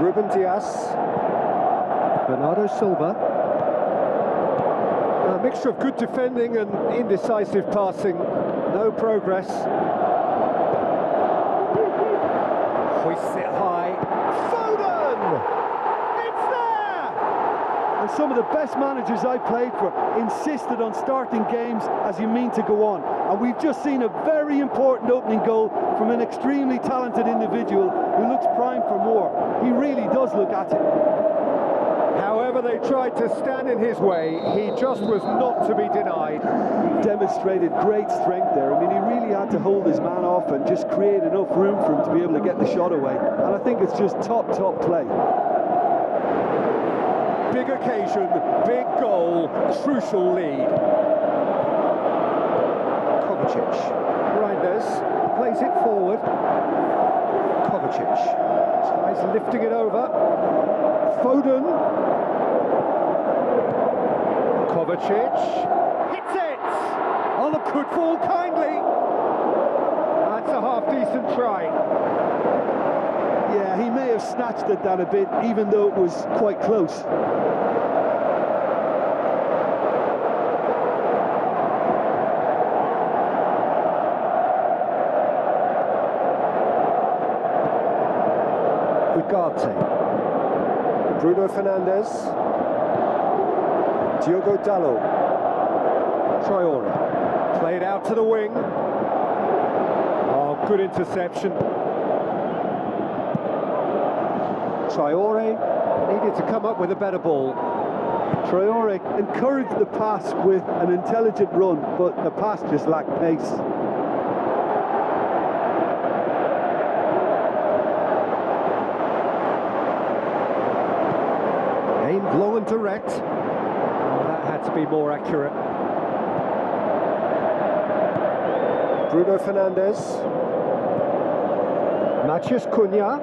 Ruben Dias. Bernardo Silva. A mixture of good defending and indecisive passing. No progress. Hoists it high. Foden! It's there! And some of the best managers I played for insisted on starting games as you mean to go on. And we've just seen a very important opening goal from an extremely talented individual who looks primed for more. He really does look at it. However they tried to stand in his way, he just was not to be denied. He demonstrated great strength there. I mean, he really had to hold his man off and just create enough room for him to be able to get the shot away. And I think it's just top play. Big occasion, big goal, crucial lead. Kovacic. Reinders plays it forward. Kovacic tries lifting it over. Foden. Kovacic hits it! Oh, the could fall kindly. That's a half-decent try. Yeah, he may have snatched at that a bit, even though it was quite close. Ugarte. Bruno Fernandes. Diogo Dalot. Traore. Played out to the wing. Oh, good interception. Traore needed to come up with a better ball. Traore encouraged the pass with an intelligent run, but the pass just lacked pace. Aimed low and direct. Oh, that had to be more accurate. Bruno Fernandes. Matheus Cunha.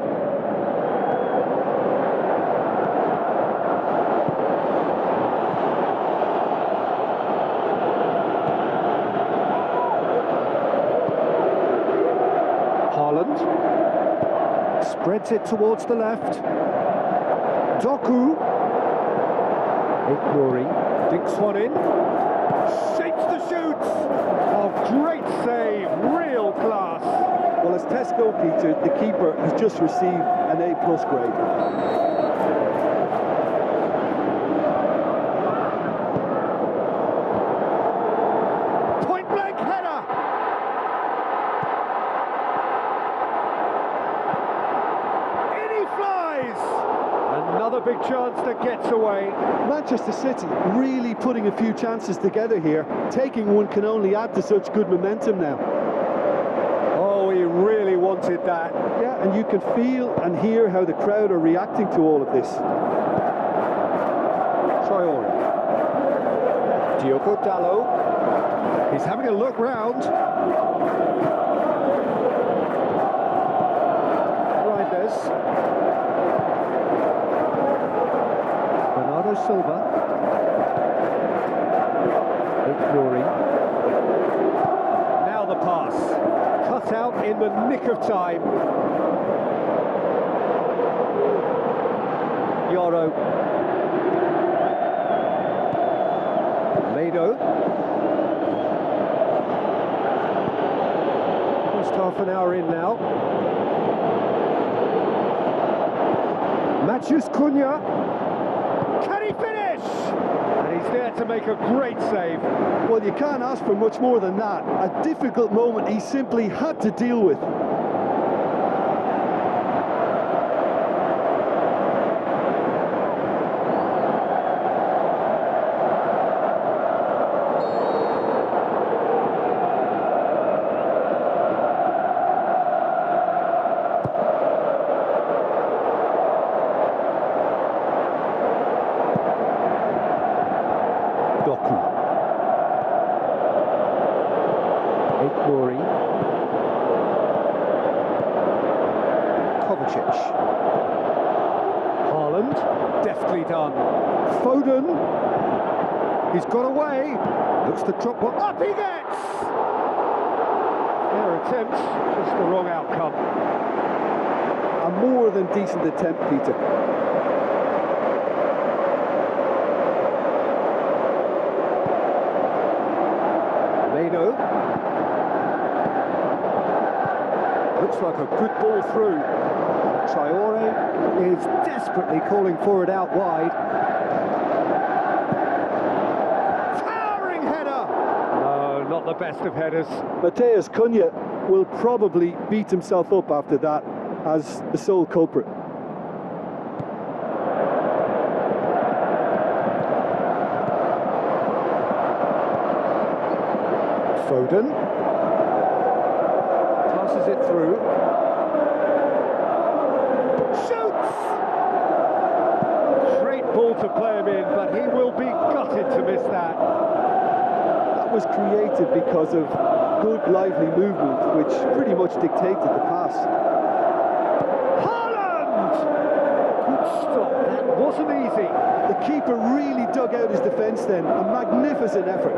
Haaland. Spreads it towards the left. Doku. Ignori dinks one in, shapes the shoots. Oh, great save, real class. Well, as Tesco Peter, the keeper has just received an A+ grade. Point blank header. In he flies. Another big chance that gets away. Manchester City really putting a few chances together here. Taking one can only add to such good momentum now. Oh, he really wanted that. Yeah, and you can feel and hear how the crowd are reacting to all of this. Traore. Diogo Dalot. He's having a look round. Reinders. Bernardo Silva. Ignori. Now the pass. Cut out in the nick of time. Yoro. Mado. Almost half an hour in now. Matheus Cunha. Can he finish? And he's there to make a great save. Well, you can't ask for much more than that. A difficult moment he simply had to deal with. Doku. Ignori. Kovacic. Haaland, deftly done. Foden. He's got away. Looks to drop one. Up he gets! Fair attempt, just the wrong outcome. A more than decent attempt, Peter. Meno. Looks like a good ball through. Traore is desperately calling for it out wide. Towering header! No, not the best of headers. Matheus Cunha will probably beat himself up after that as the sole culprit. Foden passes it through. Shoots! Great ball to play him in, but he will be gutted to miss that. That was created because of good, lively movement, which pretty much dictated the pass. Haaland! Good stop, that wasn't easy. The keeper really dug out his defence then, a magnificent effort.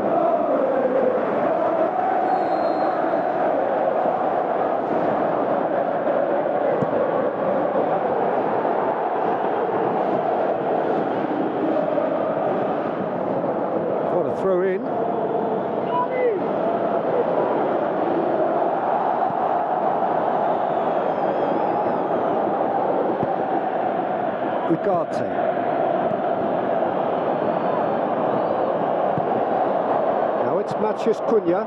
Throw in. Ugarte. Now it's Matheus Cunha.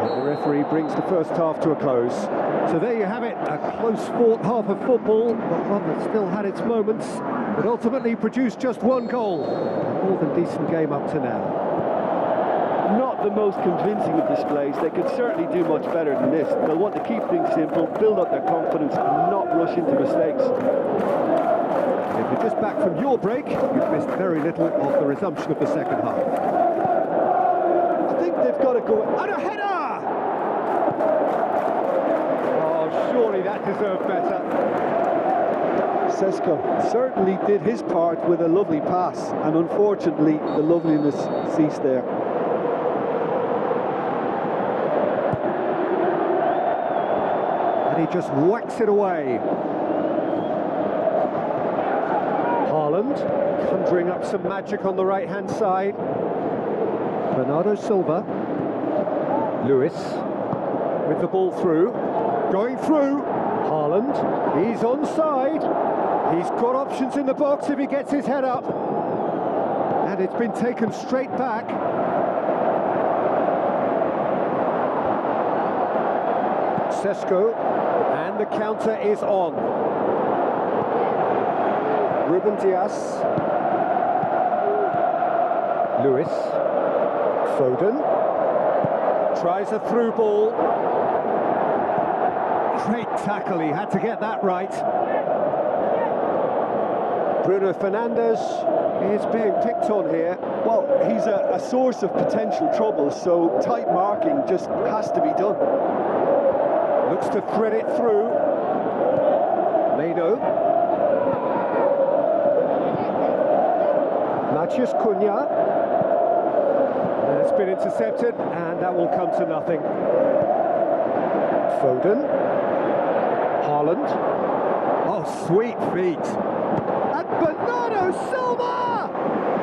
And the referee brings the first half to a close. So there you have it, a close-fought half of football, but one that still had its moments, but ultimately produced just one goal. More than decent game up to now. Not the most convincing of displays. They could certainly do much better than this. They'll want to keep things simple, build up their confidence and not rush into mistakes. If you're just back from your break, you've missed very little of the resumption of the second half. I think they've got to go... And a header! Oh, surely that deserved better. Sesko certainly did his part with a lovely pass, and unfortunately the loveliness ceased there. And he just whacks it away. Haaland conjuring up some magic on the right-hand side. Bernardo Silva. Lewis with the ball through. Going through. Haaland, he's onside. He's got options in the box if he gets his head up. And it's been taken straight back. Sesko, and the counter is on. Ruben Dias. Lewis. Foden. Tries a through ball. Great tackle, he had to get that right. Bruno Fernandes is being picked on here. Well, he's a source of potential trouble, so tight marking just has to be done. Looks to thread it through. Meno. Matheus Cunha. And it's been intercepted, and that will come to nothing. Foden. Haaland. Oh, sweet feet. And Bernardo Silva!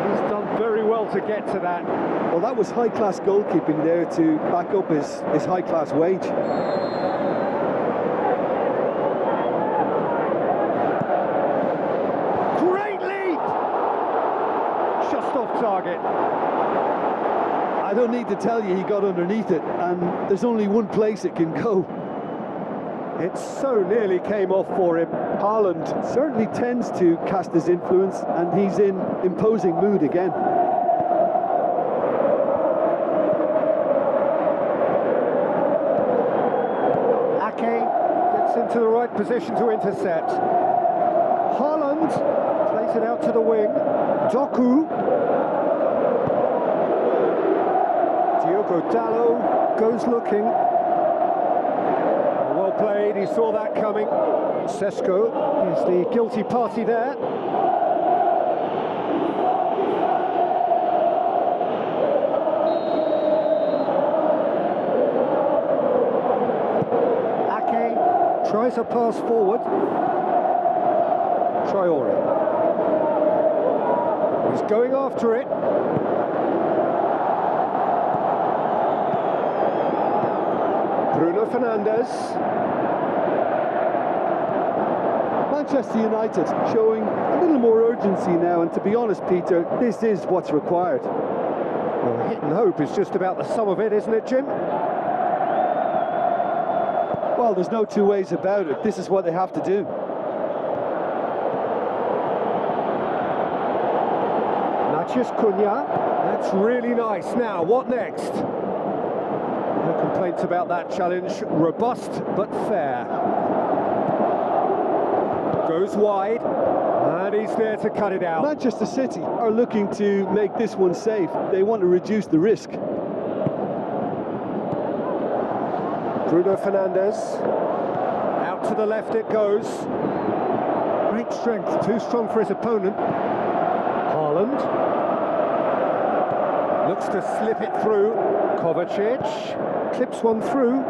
He's done very well to get to that. Well, that was high-class goalkeeping there to back up his high-class wage. Great leap! Just off target. I don't need to tell you he got underneath it, and there's only one place it can go. It so nearly came off for him. Haaland certainly tends to cast his influence, and he's in imposing mood again. Ake gets into the right position to intercept. Haaland plays it out to the wing. Doku. Diogo Dalot goes looking. Well played, he saw that coming. Sesko is the guilty party there. Ake tries a pass forward. Traore. He's going after it. Bruno Fernandes. Manchester United showing a little more urgency now, and to be honest, Peter, this is what's required. Well, hit and hope is just about the sum of it, isn't it, Jim? Well, there's no two ways about it. This is what they have to do. Matheus Cunha. That's really nice. Now, what next? No complaints about that challenge. Robust but fair. Goes wide, and he's there to cut it out. Manchester City are looking to make this one safe. They want to reduce the risk. Bruno Fernandes. Out to the left it goes. Great strength, too strong for his opponent. Haaland. Looks to slip it through. Kovacic. Clips one through.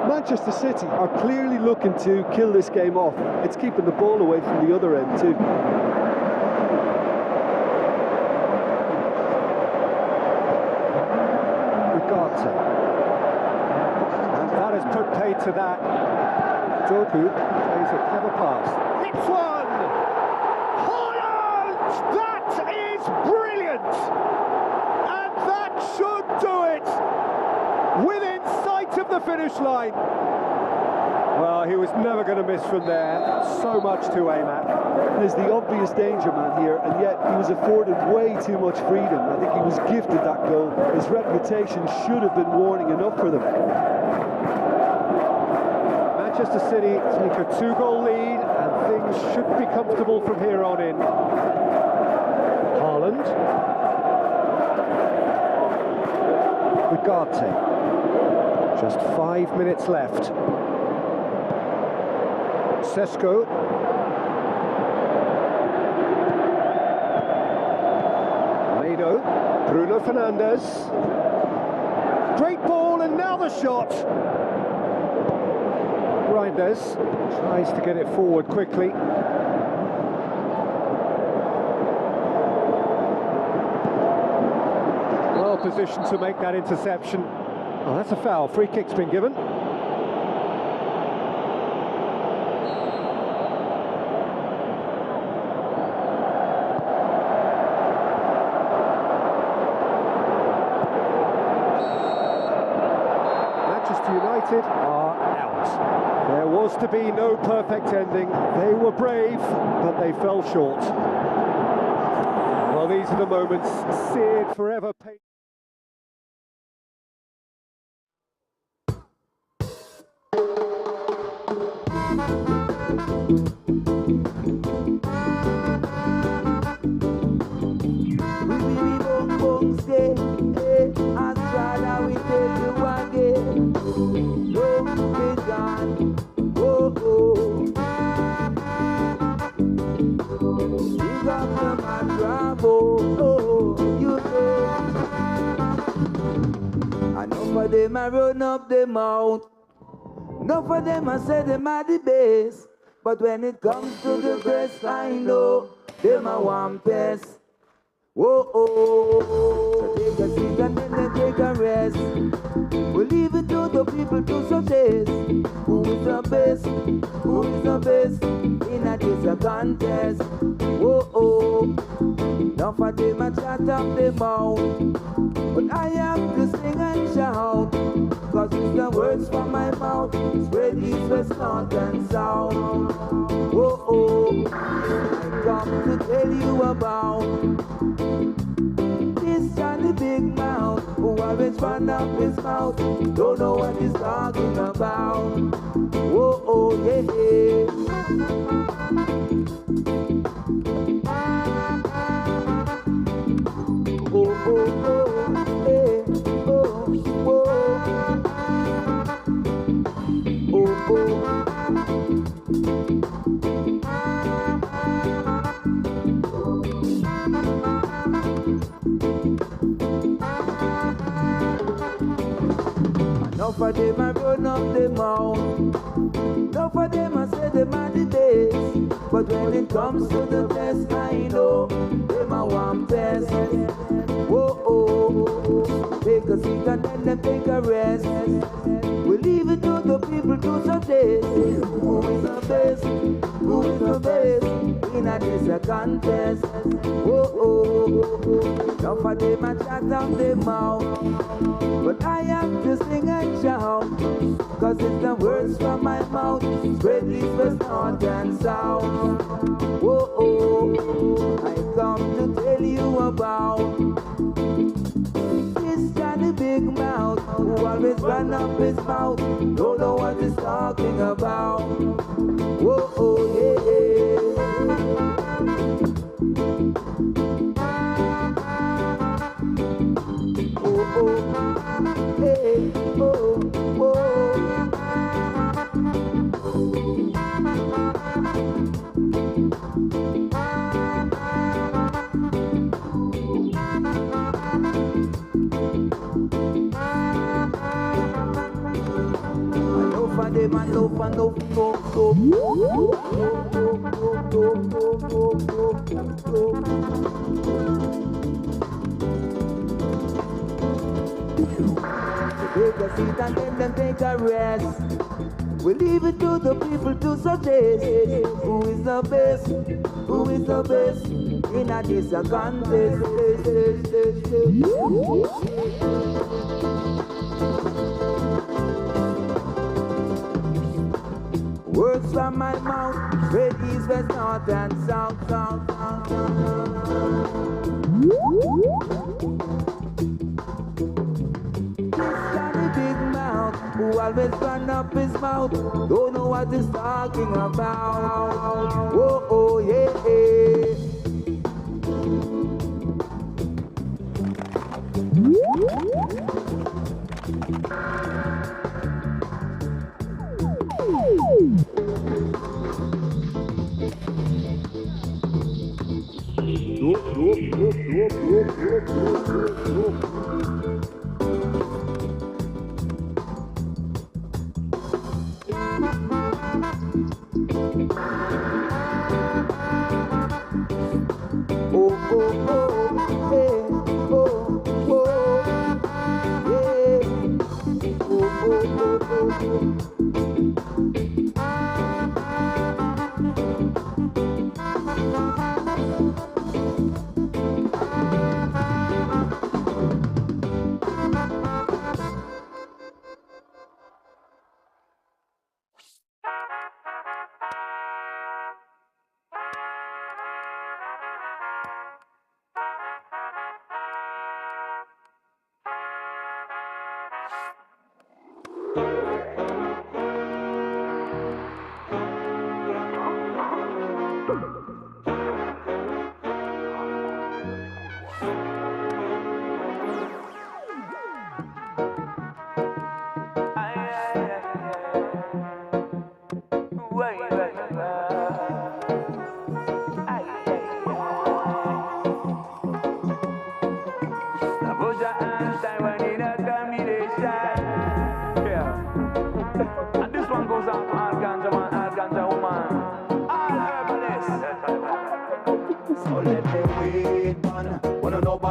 Manchester City are clearly looking to kill this game off. It's keeping the ball away from the other end too. Ugarte. And that has put paid to that. Doku plays a clever pass. Hits one! Haaland! That is brilliant! And that should do it! Within sight of the finish line. Well, he was never going to miss from there. So much to aim at. There's the obvious danger man here, and yet he was afforded way too much freedom. I think he was gifted that goal. His reputation should have been warning enough for them. Manchester City take a 2-goal lead, and things should be comfortable from here on in. Haaland. Ugarte. Just 5 minutes left. Sesko. Mado. Bruno Fernandes. Great ball, and now the shot. Reinders tries to get it forward quickly. Well positioned to make that interception. Oh, that's a foul. Free kick's been given. Manchester United are out. There was to be no perfect ending. They were brave, but they fell short. Well, these are the moments seared forever. Them I run up the mount. Enough of them I say them are the best. But when it comes to the breast, I know them I want best. Whoa, oh. So take a seat and then they take a rest. We leave it to the people to suggest who is the best, who is the best in a this a contest. Whoa, oh. Enough of them I chat up the mouth. But I have to sing and shout, cause it's the words from my mouth, spread east, west, north and south. Whoa, oh, I come to tell you about this Johnny Big Mouth, who always run up his mouth, don't know what he's talking about. Whoa, oh, yeah, yeah. Oh, oh, oh. Enough of them a run up the mouth. Enough of them a say them are the best. But when it comes to the test, I know them a one best. Whoa, oh, take a seat and then them take a rest. We leave it to the people to suggest who is the best, who is the best in a this a contest. Whoa, oh, enough of them a chat out their mouth, but I have to sing and shout, cause it's the words from my mouth spread east, west, north and south. Whoa, oh, I come to tell you about this Johnny Big Mouth, who always run up his mouth, don't know what he's talking about. Whoa, oh, yeah, yeah. Oh, oh, hey, oh, oh. Them and love and love, take a seat and then them take a rest. We leave it to the people to suggest who is the best, who is the best in a this a contest. Words from my mouth, spread east, west, north and south, south, south, south. This Johnny Big Mouth, who always run up his mouth, don't know what he's talking about. Whoa, oh, yeah, yeah.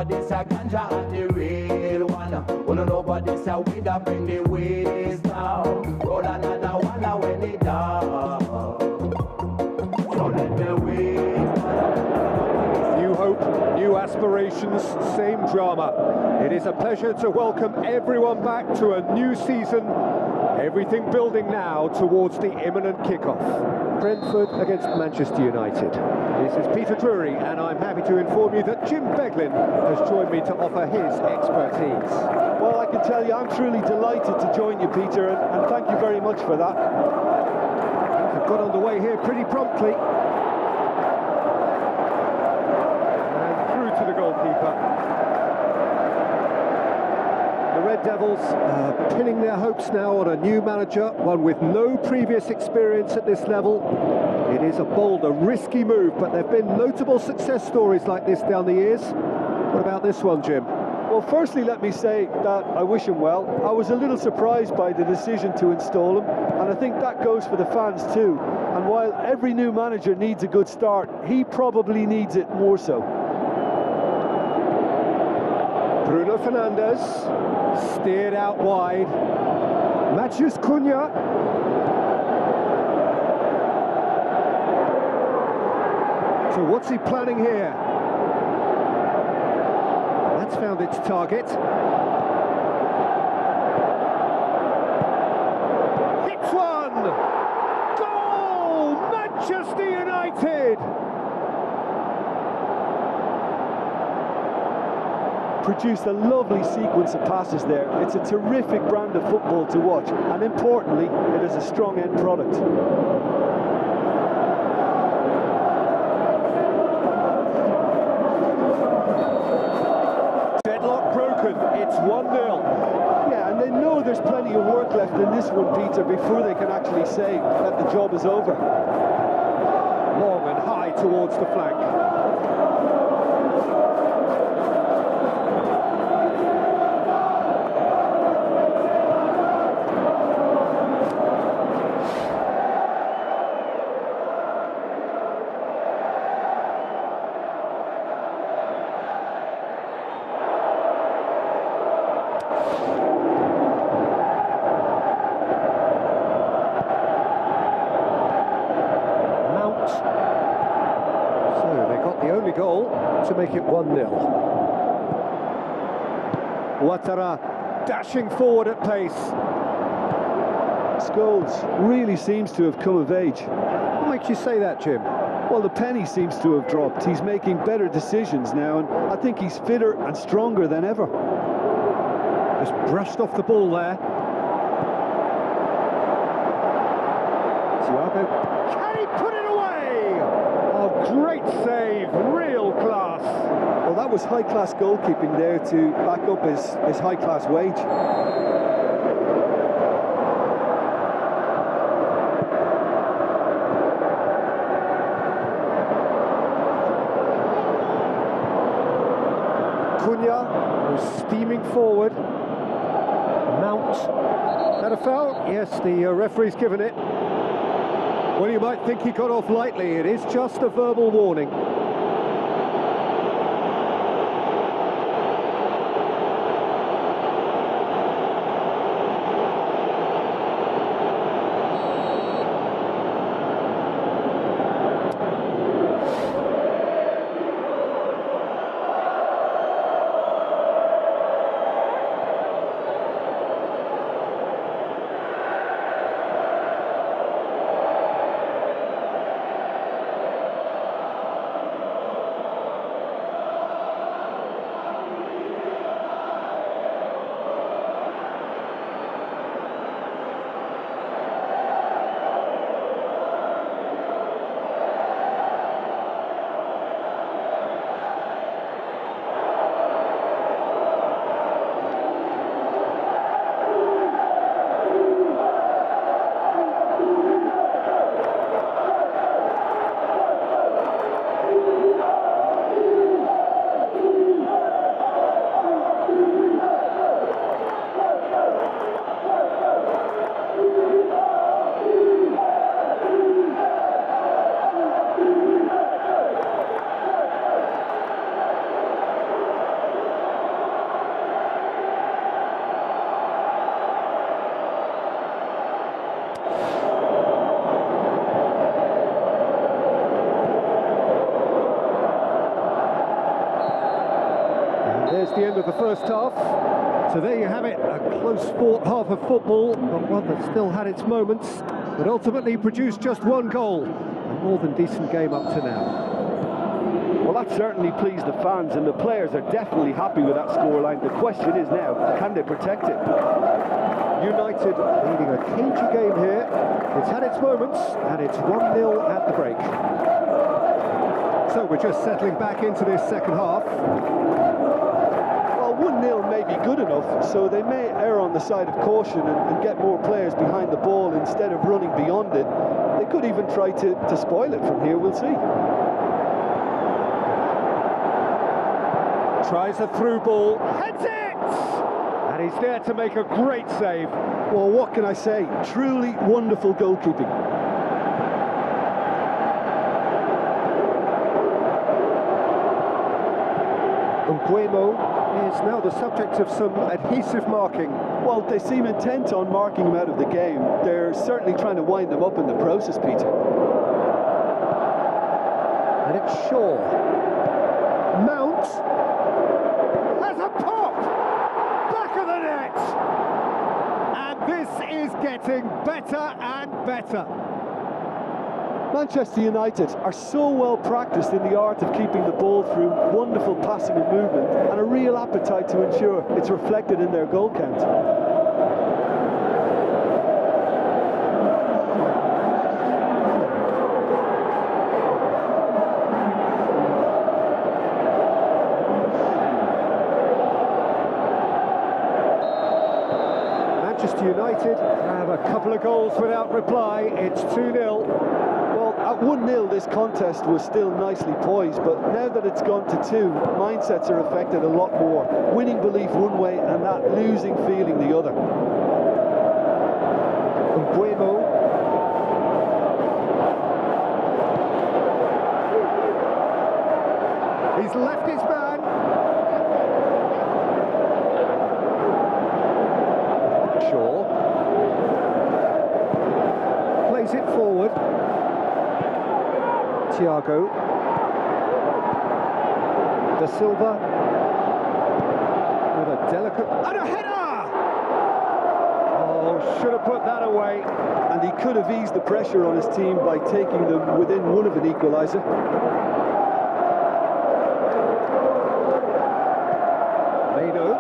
This a ganja and the real one. Wanna know about this a weed that bring the waste down. Roll another one when it down. So let the weed. New hope, new aspirations, same drama. It is a pleasure to welcome everyone back to a new season. Everything building now towards the imminent kickoff. Brentford against Manchester United. This is Peter Drury, and I'm happy to inform you that Jim Beglin has joined me to offer his expertise. Well, I can tell you, I'm truly delighted to join you, Peter, and thank you very much for that. We've got underway here pretty promptly. And through to the goalkeeper. The Red Devils pinning their hopes now on a new manager, one with no previous experience at this level. It is a bold, a risky move, but there have been notable success stories like this down the years. What about this one, Jim? Well, firstly, let me say that I wish him well. I was a little surprised by the decision to install him, and I think that goes for the fans too. And while every new manager needs a good start, he probably needs it more so. Bruno Fernandes steered out wide. Matheus Cunha. So what's he planning here? That's found its target. Hits one! Goal! Manchester United! Produced a lovely sequence of passes there. It's a terrific brand of football to watch, and importantly, it is a strong end product. Deadlock broken, it's 1-0. Yeah, and they know there's plenty of work left in this one, Peter, before they can actually say that the job is over. Long and high towards the flank. Goal to make it 1-0. Ouattara dashing forward at pace. Scholes really seems to have come of age. What makes you say that, Jim? Well, the penny seems to have dropped. He's making better decisions now, and I think he's fitter and stronger than ever. Just brushed off the ball there. Thiago, can he put it away? Oh, great save, real class. Well, that was high-class goalkeeping there to back up his high-class wage. Cunha was steaming forward. Mount. Is that a foul? Yes, the referee's given it. Well, you might think he got off lightly. It is just a verbal warning. There's the end of the first half. So there you have it, a close-fought half of football, but one that still had its moments, but ultimately produced just one goal. A more than decent game up to now. Well, that certainly pleased the fans, and the players are definitely happy with that scoreline. The question is now, can they protect it? United leading a cagey game here. It's had its moments, and it's 1-0 at the break. So we're just settling back into this second half. 1-0 may be good enough, so they may err on the side of caution and get more players behind the ball instead of running beyond it. They could even try to spoil it from here, we'll see. Tries a through ball, heads it! And he's there to make a great save. Well, what can I say? Truly wonderful goalkeeping. Nguemo is now the subject of some adhesive marking. Well, they seem intent on marking him out of the game. They're certainly trying to wind him up in the process, Peter. And it's Shaw. Mount has a pop! Back of the net! And this is getting better and better. Manchester United are so well practiced in the art of keeping the ball through wonderful passing and movement, and a real appetite to ensure it's reflected in their goal count. Manchester United have a couple of goals without reply. It's 2-0. Well, at 1-0 this contest was still nicely poised, but now that it's gone to 2, mindsets are affected a lot more. Winning belief one way and that losing feeling the other. Nguemo. He's left his man. Shaw. Plays it forward. Thiago. Da Silva. With a delicate... And a header! Oh, should have put that away. And he could have eased the pressure on his team by taking them within one of an equaliser. Meno.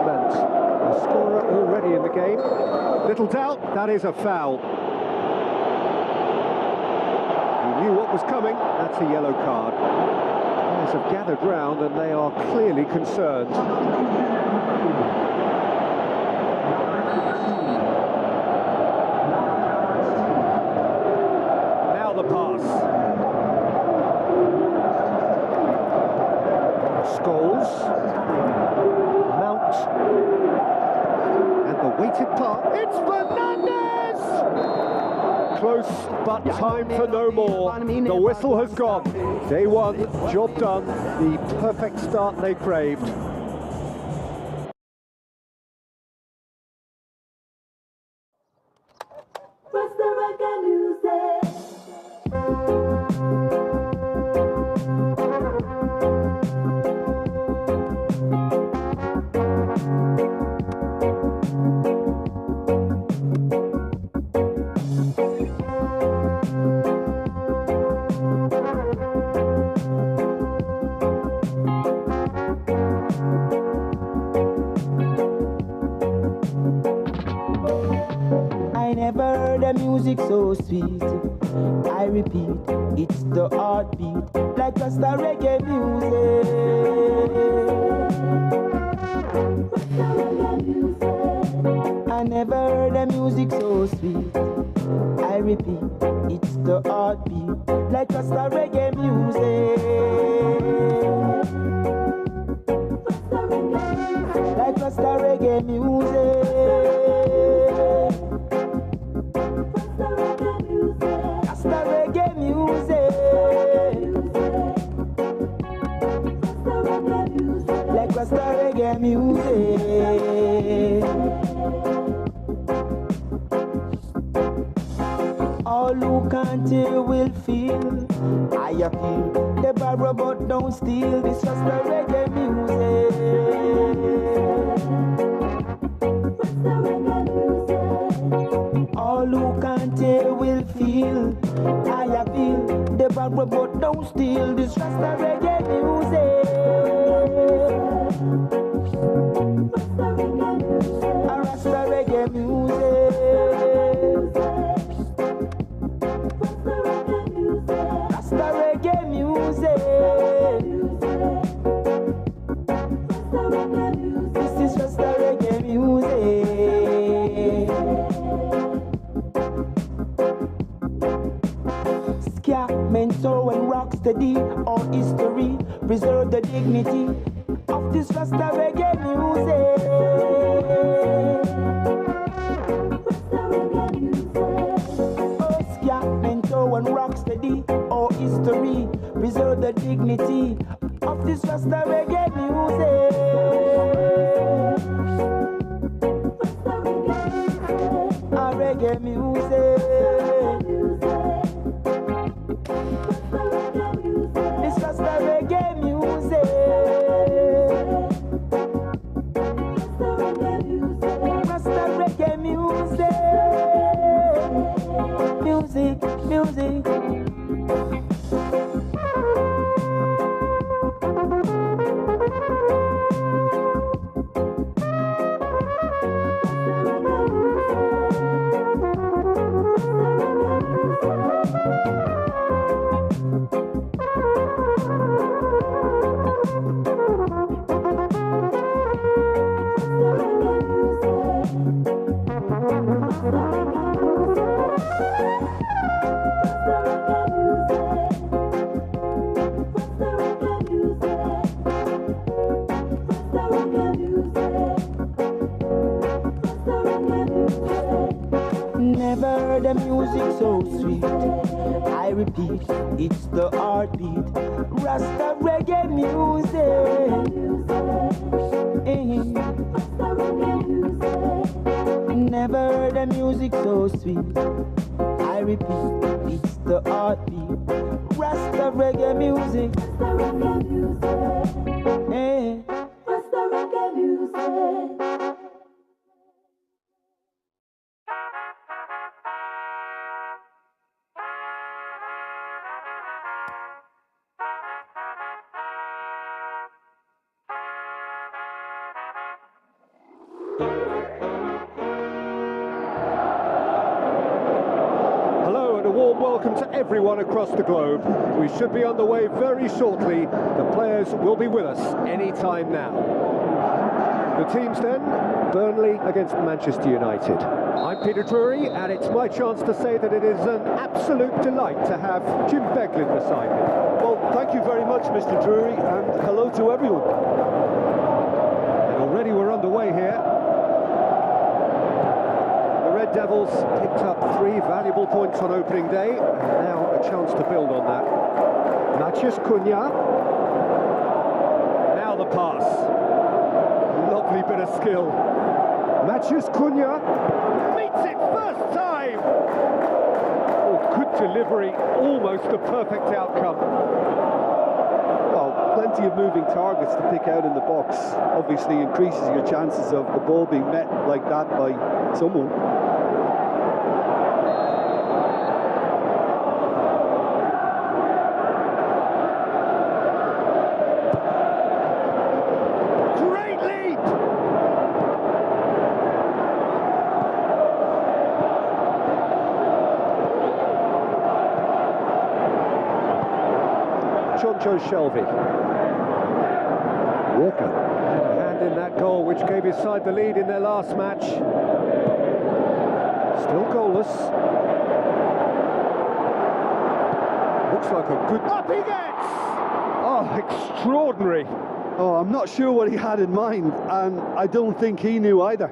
Mant, a scorer already in the game. Little doubt, that is a foul. He knew what was coming, that's a yellow card. Players have gathered round and they are clearly concerned. Now the pass. Scholes. Mount. And the weighted pass. It's Fernandes! Close, but time for no more. The whistle has gone. Day one, job done. The perfect start they craved. I never heard a music so sweet. I repeat, it's the heartbeat, like Rasta reggae music. I never heard a music so sweet. I repeat, it's the heartbeat, like Rasta reggae music. Like Rasta reggae music. Rasta reggae music. All who can't hear will feel. I appeal. They borrow but don't steal. This Rasta reggae music. All who can't hear will feel. I appeal. They borrow but don't steal. This Rasta reggae music. Rasta reggae music. Rasta reggae music. This is Rasta reggae music. Ska, mentor and rocksteady, all history. preserve the dignity of this Rasta reggae music. Oscar, Mento and Rocksteady, oh history, preserve the dignity of this Rasta reggae music. A reggae music. This Rasta reggae music. Rasta reggae music. Music. Never heard a music so sweet. I repeat, it's the heartbeat. Rasta reggae music. Never heard a music so sweet. I repeat, it's the heartbeat. Rasta reggae music. Rasta reggae music. Hello and a warm welcome to everyone across the globe. We should be on the way very shortly. The players will be with us any time now. The teams then, Burnley against Manchester United. I'm Peter Drury, and it's my chance to say that it is an absolute delight to have Jim Beglin beside me. Well, thank you very much, Mr. Drury, and hello to everyone. And already we're underway here. The Red Devils picked up 3 valuable points on opening day, and now a chance to build on that. Matheus Cunha. Now the pass. Lovely bit of skill. Matheus Cunha meets it first time. Oh, good delivery, almost a perfect outcome. Well, plenty of moving targets to pick out in the box. Obviously increases your chances of the ball being met like that by someone. Great leap! Jonjo Shelvey. Walker had a hand in that goal which gave his side the lead in their last match. Still goalless. Looks like a good... Up he gets! Oh, extraordinary. Oh, I'm not sure what he had in mind, and I don't think he knew either.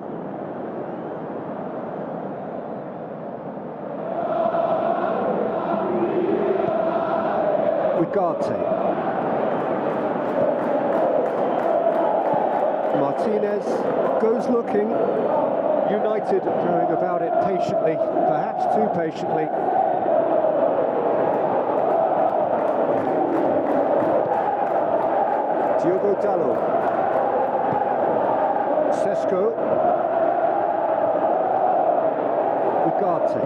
Ugarte. Martinez goes looking. United going about it patiently, perhaps too patiently. Diogo Dalot. Sesko. Ugarte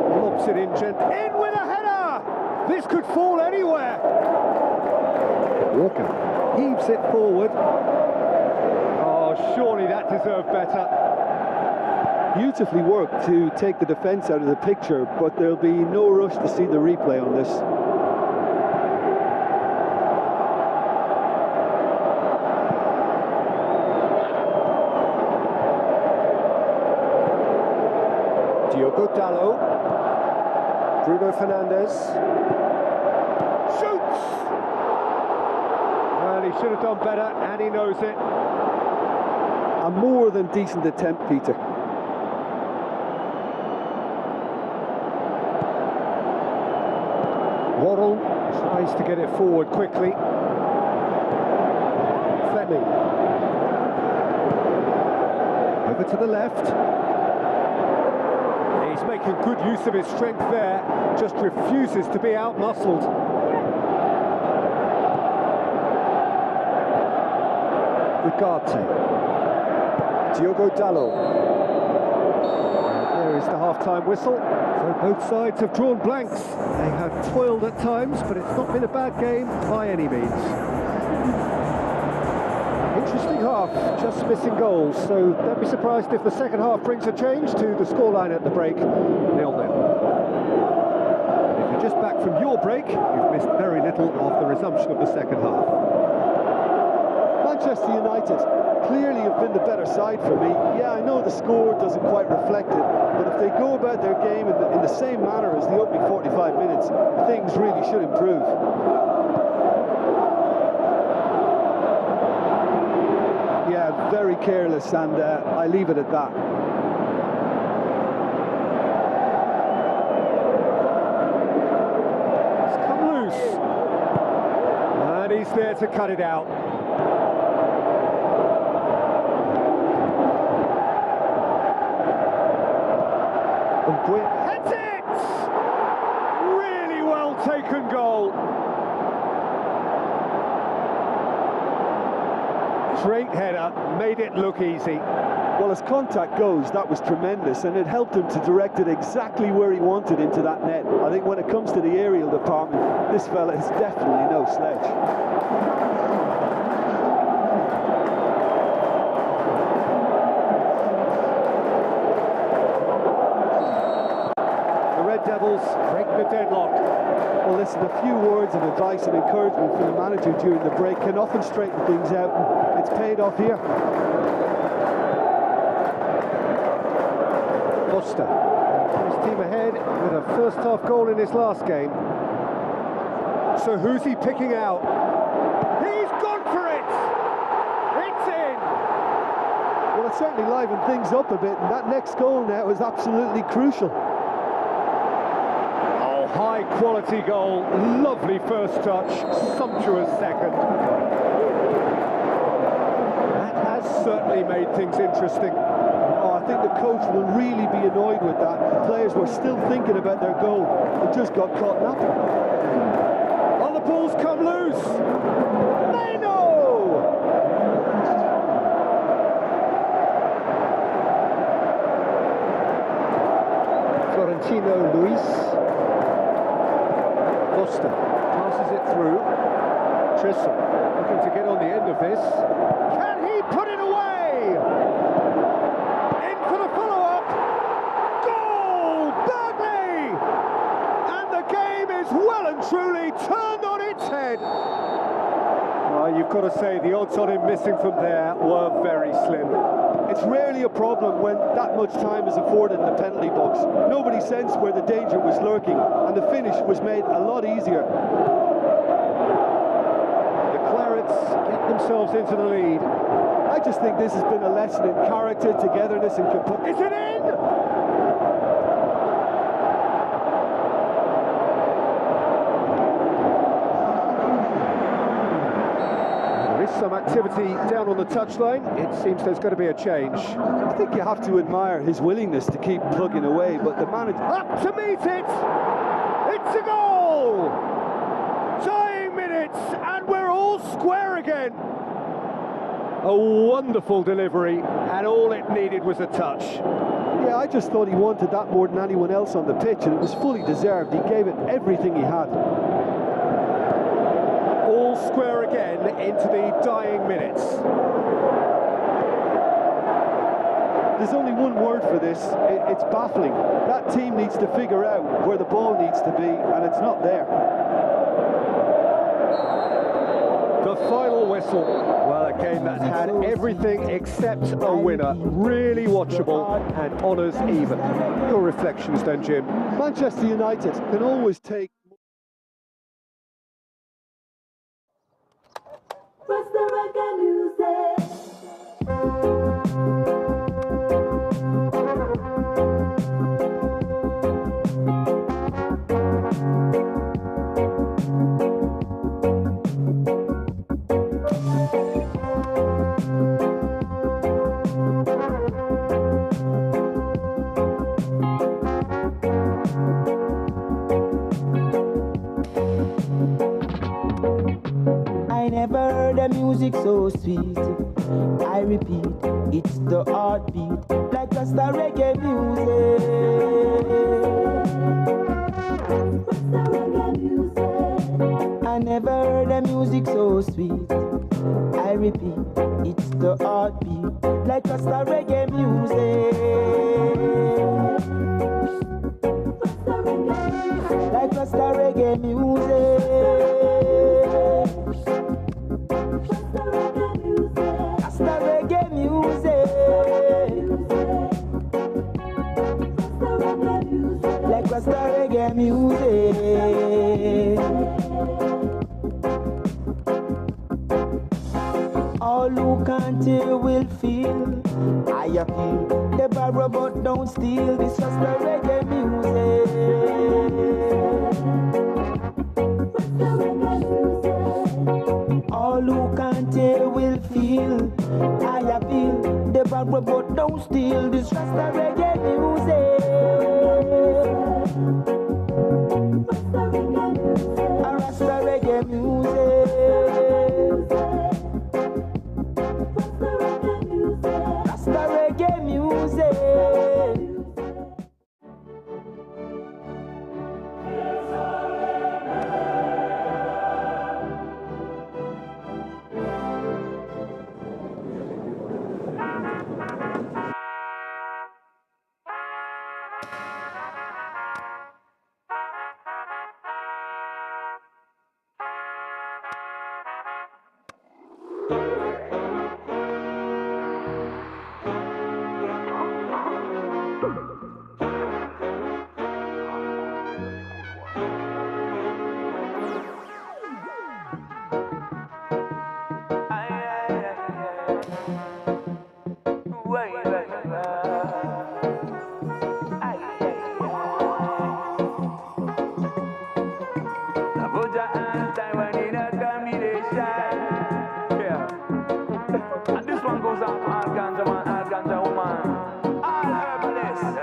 lobs it in in with a header! This could fall anywhere. Walker heaves it forward. Oh, surely that deserved better. Beautifully worked to take the defence out of the picture, but there'll be no rush to see the replay on this. Diogo Dalot. Bruno Fernandes. Shoots! Well, he should have done better, and he knows it. A more than decent attempt, Peter. Worrell tries to get it forward quickly. Fleming. Over to the left. He's making good use of his strength there, just refuses to be out-muscled. Ugarte. Diogo Dalot. There is the half-time whistle. So both sides have drawn blanks. They have toiled at times, but it's not been a bad game by any means. Interesting half, just missing goals, so don't be surprised if the second half brings a change to the scoreline at the break, 0-0. If you're just back from your break, you've missed very little of the resumption of the second half. Manchester United clearly have been the better side for me. Yeah, I know the score doesn't quite reflect it, but if they go about their game in the same manner as the opening 45 minutes, things really should improve. Yeah, very careless, and I leave it at that. It's come loose. And he's there to cut it out. Heads it! Really well taken goal. Straight header, made it look easy. Well, as contact goes, that was tremendous, and it helped him to direct it exactly where he wanted into that net. I think when it comes to the aerial department, this fella is definitely no sledge. Devils break the deadlock. Well, listen, a few words of advice and encouragement from the manager during the break can often straighten things out, and it's paid off here. Foster, his team ahead with a first-half goal in his last game. So who's he picking out? He's gone for it! It's in! Well, it certainly livened things up a bit, and that next goal now is absolutely crucial. High quality goal, lovely first touch, sumptuous second. That has certainly made things interesting. Oh, I think the coach will really be annoyed with that. The players were still thinking about their goal and just got caught napping. Oh, the ball's come loose! Leno! Florentino Luis. Foster passes it through. Trisson looking to get on the end of this. Can he put it away? In for the follow-up. Goal! Burnley! And the game is well and truly turned on its head. You've got to say the odds on him missing from there were very slim. It's rarely a problem when that much time is afforded in the penalty box. Nobody sensed where the danger was lurking, and the finish was made a lot easier. The Clarets get themselves into the lead. I just think this has been a lesson in character, togetherness and composure. Is it in? Some activity down on the touchline. It seems there's going to be a change. I think you have to admire his willingness to keep plugging away, but the manager... Up to meet it! It's a goal! Tying minutes, and we're all square again. A wonderful delivery, and all it needed was a touch. Yeah, I just thought he wanted that more than anyone else on the pitch, and it was fully deserved. He gave it everything he had. All square again into the dying minutes. There's only one word for this. It's baffling. That team needs to figure out where the ball needs to be, and it's not there. The final whistle. Well, a game that had everything except a winner. Really watchable and honours even. Your reflections then, Jim? Manchester United can always take... so sweet. I repeat, it's the heartbeat, like just a reggae music. I never heard a music so sweet. I repeat, it's the heartbeat, like just a reggae music. Like just a reggae music. Just a reggae music. Like just a reggae music. All who can't hear will feel. I appeal. They borrow but don't steal. This just the reggae music. All who can't hear will feel. I appeal. They borrow but don't steal. This just the reggae music. A Rasta reggae music. Rasta reggae music. And this one goes out to all ganja man, all ganja woman, all herbalists.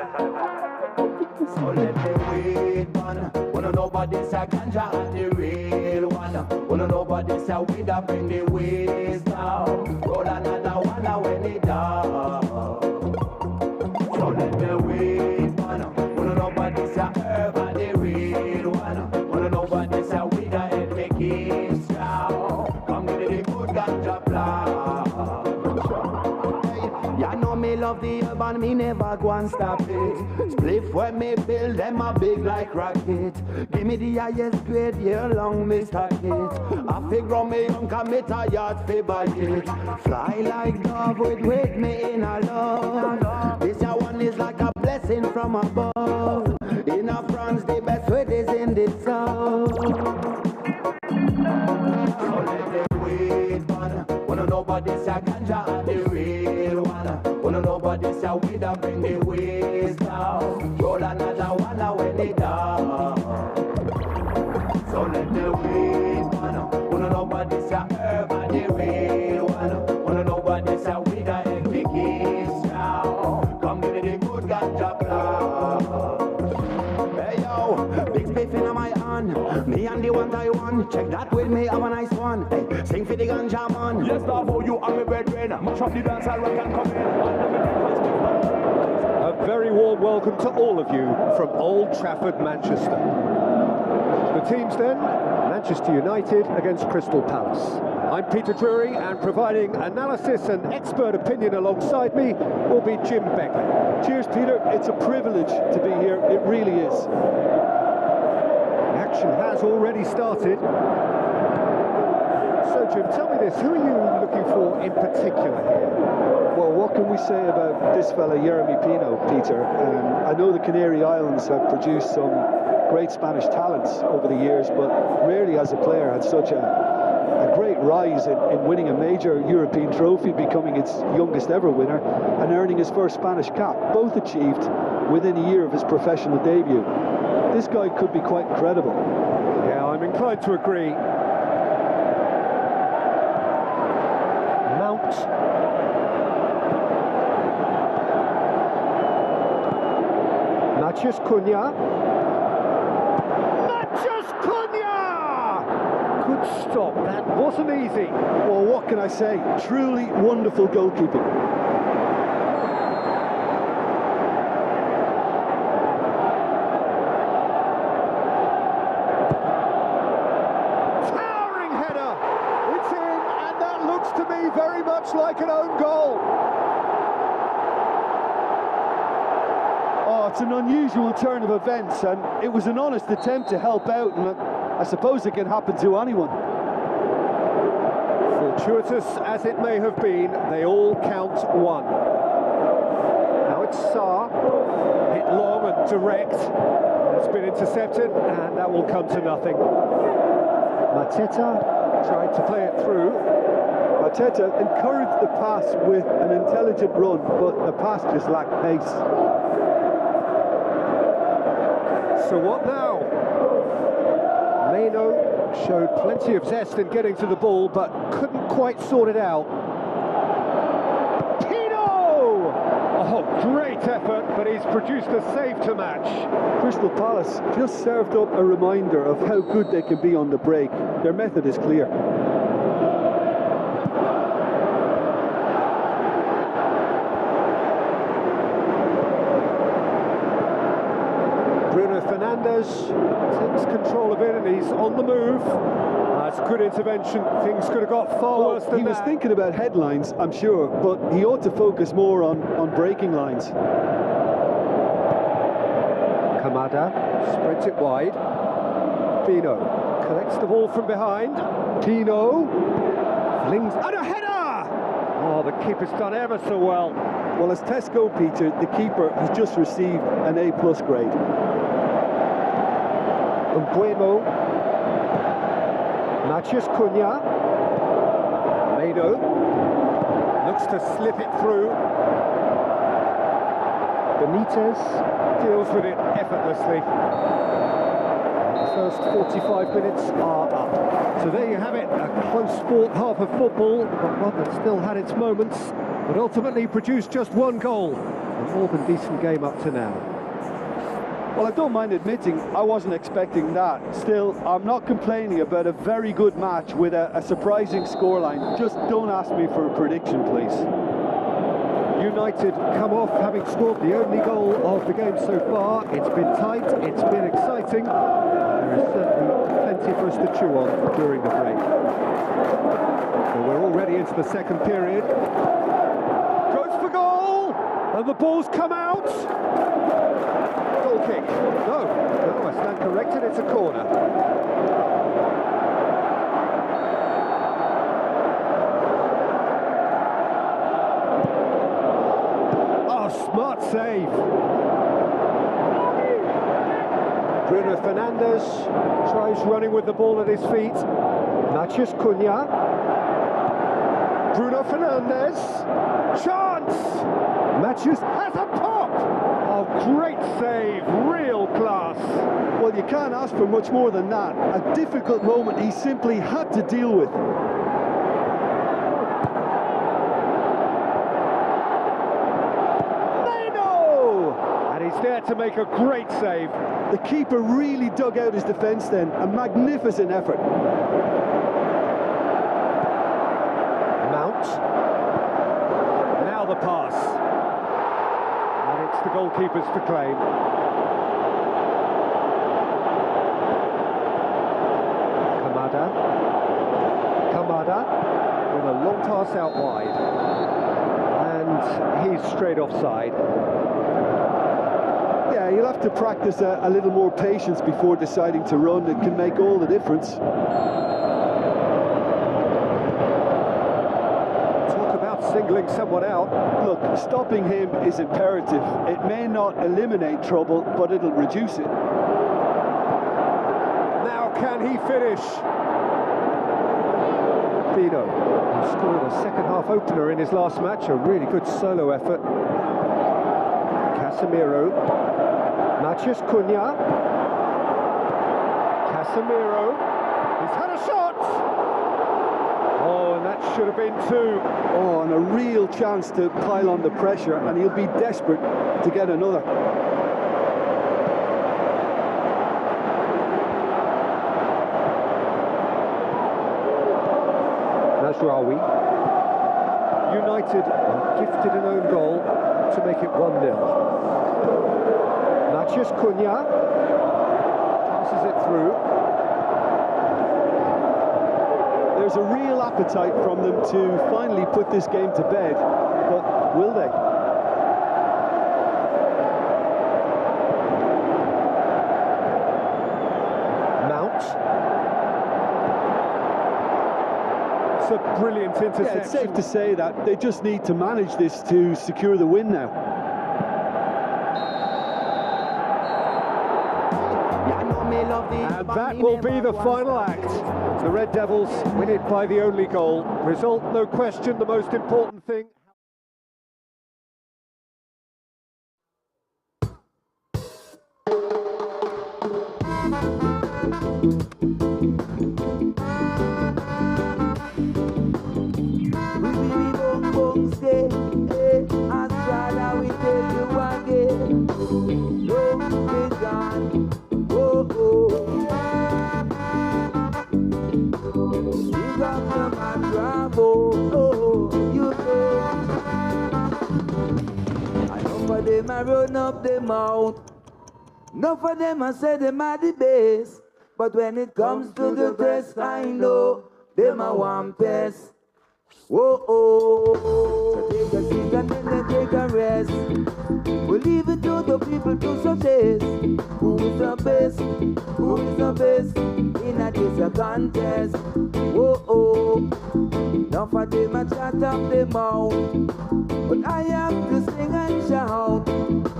So let them wait, man. Wanna know about this a ganja and the real one. Wanna know about this a weed that bring the waste down. Roll another one when it down. So let them wait, man. Wanna know about this a herb and the real one. Wanna know about this a weed that help make it strong. Come give me the good ganja plant. You know me love the herb and me never go and stop it. Spliff when me build them a big like rocket. Give me the highest grade, year long me stack it. I figure me young commit a yard fi buy it. Fly like dove with me in a love. This a one is like a blessing from above. In a France the best way is in the south. So let them wait, man. Wanna know about this a ganja and the real one. Wanna know about this a weed that bring the waste down. Roll another one when they down. So let them wait, man. Wanna know about this a herb and the real one. Wanna know about this a weed that help me get strong. Come give me the good ganja plant. Hey yo, big spiff in my hand. Me and the one Taiwan. Check that with me, have a nice one. Hey, sing for the ganja man. Yes, love how you are my brethren. Much of the dance I rock and come in. A very warm welcome to all of you from Old Trafford, Manchester. The teams then, Manchester United against Crystal Palace. I'm Peter Drury, and providing analysis and expert opinion alongside me will be Jim Beckley. Cheers, Peter. It's a privilege to be here. It really is. The action has already started. So Jim, tell me this, who are you looking for in particular here? Well, what can we say about this fella, Yeremy Pino, Peter? I know the Canary Islands have produced some great Spanish talents over the years, but rarely has a player had such a great rise in winning a major European trophy, becoming its youngest ever winner, and earning his first Spanish cap, both achieved within a year of his professional debut. This guy could be quite incredible. Yeah, I'm inclined to agree. Mount. Matheus Cunha. Matheus Cunha! Good stop. That was wasn't easy. Well, what can I say? Truly wonderful goalkeeping. Towering header. It's in, and that looks to me very much like an own goal. Oh, it's an unusual turn of events, and it was an honest attempt to help out, and I suppose it can happen to anyone. Fortuitous as it may have been, they all count one. Now it's Sarr, hit long and direct. It's been intercepted, and that will come to nothing. Mateta tried to play it through. Mateta encouraged the pass with an intelligent run, but the pass just lacked pace. So what now? Meno showed plenty of zest in getting to the ball, but couldn't quite sort it out. Tino! Oh, great effort, but he's produced a save to match. Crystal Palace just served up a reminder of how good they can be on the break. Their method is clear. Bruno Fernandes takes control of it, and he's on the move. That's good intervention. Things could have got far worse than that. He was thinking about headlines, I'm sure, but he ought to focus more on breaking lines. Kamada spreads it wide. Pino collects the ball from behind. Pino flings, and a header! Oh, the keeper's done ever so well. Well, as Tesco, Peter, the keeper has just received an A+ grade. Mbuemo, Matheus Cunha, Meno looks to slip it through. Benitez deals with it effortlessly. The first 45 minutes are up. So there you have it, a close sport half of football, but one that still had its moments, but ultimately produced just one goal. A more than decent game up to now. Well, I don't mind admitting I wasn't expecting that. Still, I'm not complaining about a very good match with a surprising scoreline. Just don't ask me for a prediction, please. United come off having scored the only goal of the game so far. It's been tight, it's been exciting. There is certainly plenty for us to chew on during the break. So we're already into the second period. Goes for goal! And the ball's come out! Goal kick. No, I stand corrected, it's a corner. Smart save. Bruno Fernandes tries running with the ball at his feet. Matheus Cunha. Bruno Fernandes. Chance! Matheus has a pop! Oh, great save. Real class. Well, you can't ask for much more than that. A difficult moment he simply had to deal with. He's there to make a great save. The keeper really dug out his defence then. A magnificent effort. Mount. Now the pass. And it's the goalkeeper's to claim. Kamada with a long pass out wide. And he's straight offside. Yeah, you'll have to practice a little more patience before deciding to run. It can make all the difference. Talk about singling someone out. Look, stopping him is imperative. It may not eliminate trouble, but it'll reduce it. Now can he finish? Pino scored a second-half opener in his last match. A really good solo effort. Casemiro. Matheus Cunha. Casemiro. He's had a shot! Oh, and that should have been two. Oh, and a real chance to pile on the pressure, and he'll be desperate to get another. Mazraoui. United are gifted an own goal to make it 1-0. Matheus Cunha passes it through. There's a real appetite from them to finally put this game to bed, but will they? Mount. It's a brilliant interception. Yeah, it's safe to say that they just need to manage this to secure the win now. And that will be the final act. The Red Devils win it by the only goal. Result, no question, the most important thing. I run up the mount. Enough of them I say them are the best, but when it comes to the test, I know them are one pest. Whoa, oh. So take a seat and then take a rest. We'll leave it to the people to suggest who is the best, who is the best in a this contest. Whoa, oh. Enough of them I chat up the mouth, but I have to sing and shout,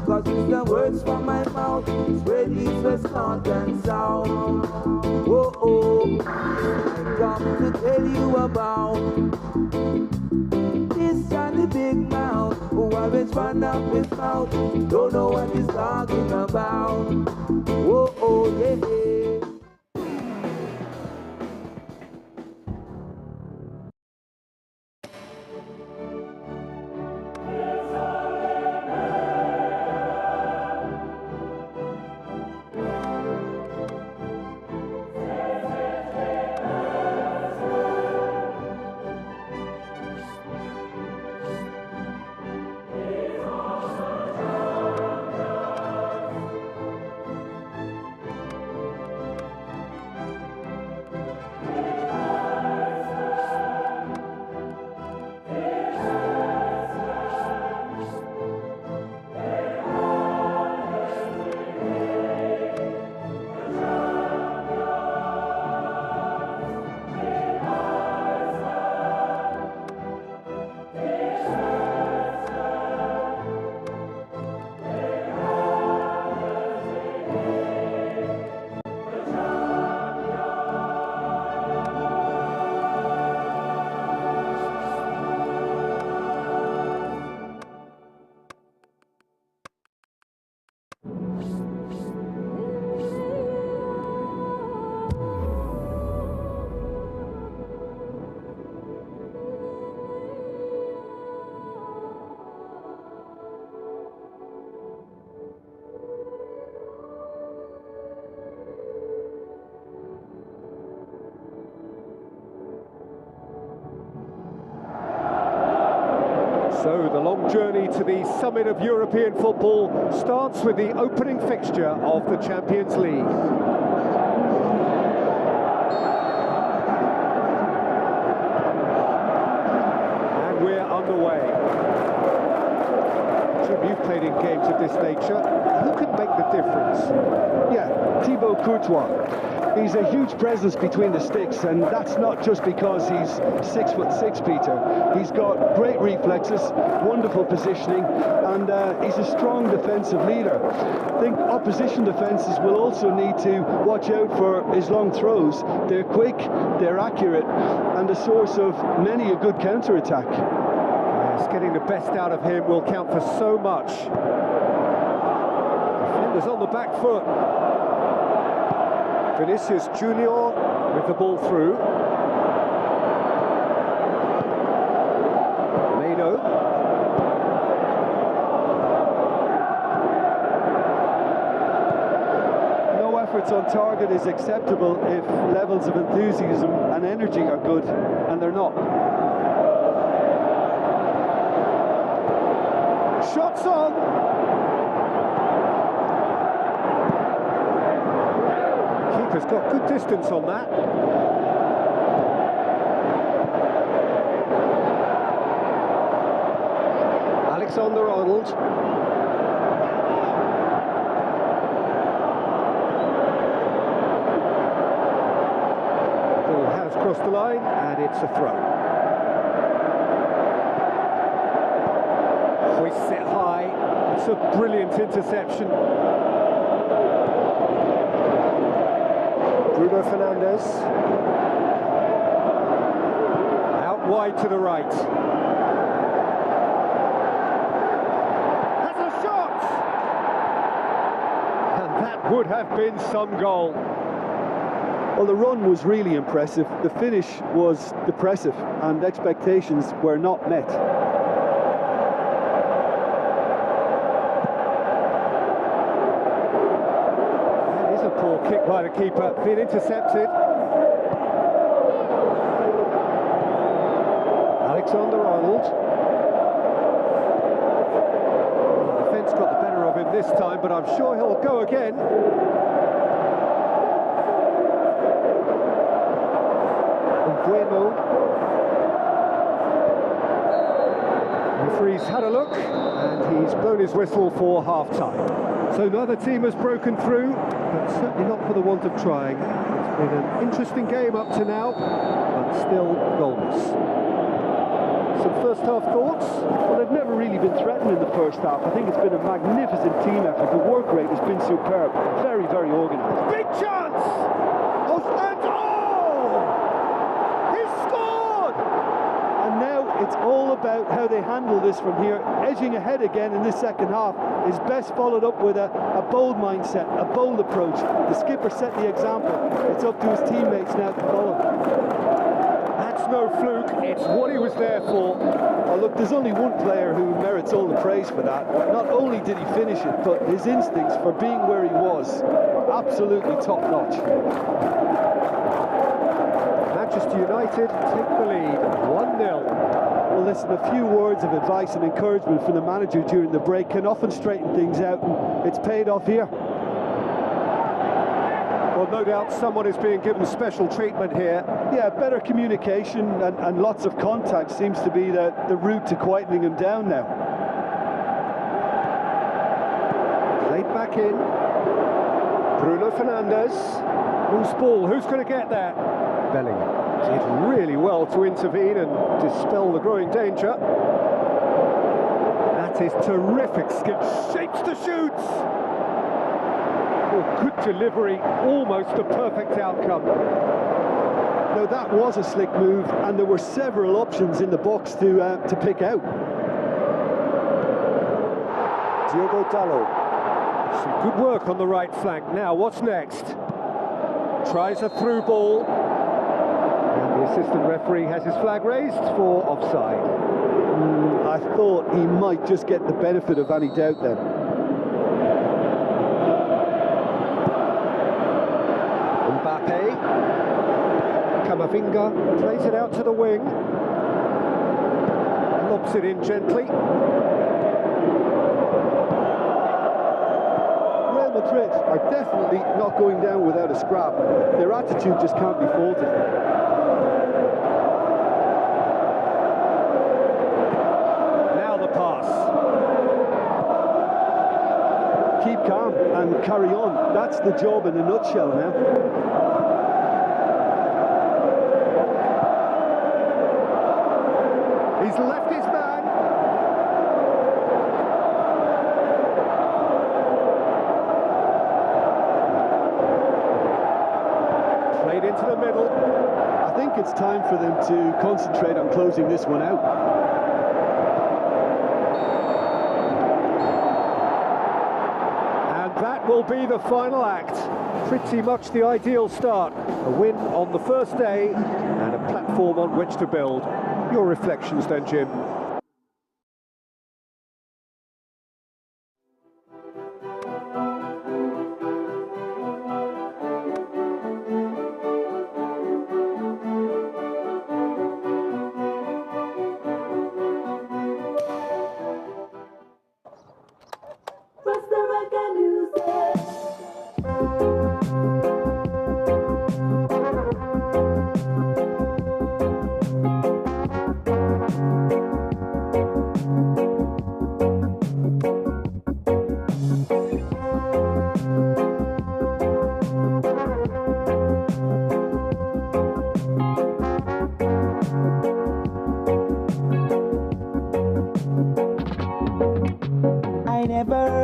cause it's the words from my mouth, spread east, west, north and south. Whoa, oh. I come to tell you about this Johnny Big Mouth, who always run up his mouth, don't know what he's talking about. Whoa, oh, yeah, yeah. So the long journey to the summit of European football starts with the opening fixture of the Champions League. And we're underway. Jim, you've played in games of this nature. Who can make the difference? Yeah, Thibaut Courtois. He's a huge presence between the sticks, and that's not just because he's 6'6", Peter. He's got great reflexes, wonderful positioning, and he's a strong defensive leader. I think opposition defences will also need to watch out for his long throws. They're quick, they're accurate, and a source of many a good counter-attack. Yes, getting the best out of him will count for so much. Defenders on the back foot. Vinicius Junior with the ball through. Meno. No effort efforts on target is acceptable if levels of enthusiasm and energy are good, and they're not. Shots on! Keeper's got good distance on that. Alexander-Arnold. Ball has crossed the line, and it's a throw. Hoists it high. It's a brilliant interception. Bruno Fernandes. Out wide to the right. Has a shot! And that would have been some goal. Well, the run was really impressive. The finish was depressive, and expectations were not met. Poor kick by the keeper, been intercepted. Alexander-Arnold. The defence got the better of him this time, but I'm sure he'll go again. Bueno. Referee's had a look, and he's blown his whistle for half-time. So neither team has broken through, but certainly not for the want of trying. It's been an interesting game up to now, but still goalless. Some first-half thoughts? Well, they've never really been threatened in the first half. I think it's been a magnificent team effort. The work rate has been superb. Very, very organised. Big chance! He's scored! And now it's all about how they handle this from here. Edging ahead again in this second half is best followed up with a bold mindset, a bold approach. The skipper set the example. It's up to his teammates now to follow. That's no fluke, it's what he was there for. Oh, look, there's only one player who merits all the praise for that. Not only did he finish it, but his instincts for being where he was, absolutely top-notch. Manchester United take the lead, 1-0. Well, listen, a few words of advice and encouragement from the manager during the break can often straighten things out, and it's paid off here. Well, no doubt someone is being given special treatment here. Yeah, better communication and lots of contact seems to be the route to quietening him down now. Played back in. Bruno Fernandes. Whose ball? Who's going to get that? Bellingham did really well to intervene and dispel the growing danger. That is terrific skip. Shapes the shoots. Oh, good delivery. Almost a perfect outcome. Now that was a slick move, and there were several options in the box to pick out. Diogo Dalot. Some good work on the right flank. Now, what's next? Tries a through ball. And the assistant referee has his flag raised for offside. I thought he might just get the benefit of any doubt then. Mbappe. Camavinga plays it out to the wing. Lobs it in gently. Real Madrid are definitely not going down without a scrap. Their attitude just can't be faulted. Now the pass. Keep calm and carry on. That's the job in a nutshell now. He's left his man. Played into the middle. I think it's time for them to concentrate on closing this one out. And that will be the final act. Pretty much the ideal start. A win on the first day and a platform on which to build. Your reflections then, Jim?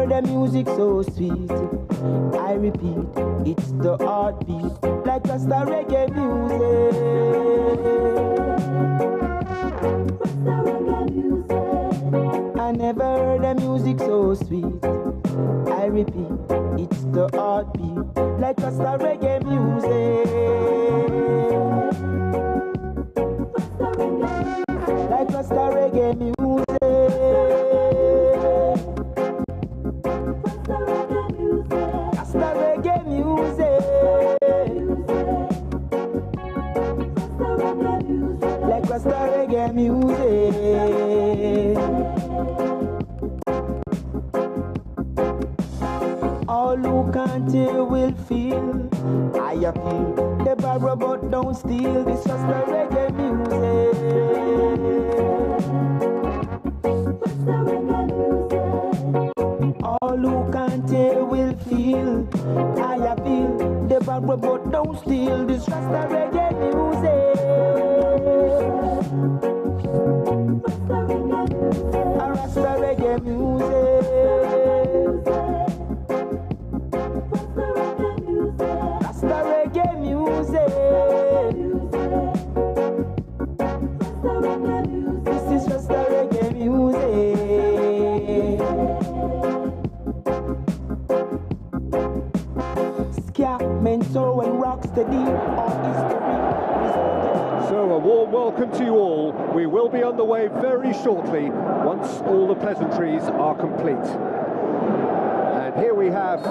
heard the music so sweet. I repeat, it's the heartbeat, like just a reggae music. I never heard the music so sweet. I repeat, it's the heartbeat, like just a reggae music. Like just a reggae music. Just a reggae music. Like just a reggae music. All who can't hear will feel. I appeal. They borrow but don't steal. This just a reggae music. All who can't hear will feel. I appeal. They borrow but don't steal. This just a reggae music. A rasta reggae music. Rasta reggae music. This is just a reggae music. Ska, mento and rocksteady, all history. So a warm welcome to you all. We will be on the way very shortly once all the pleasantries are complete. And here we have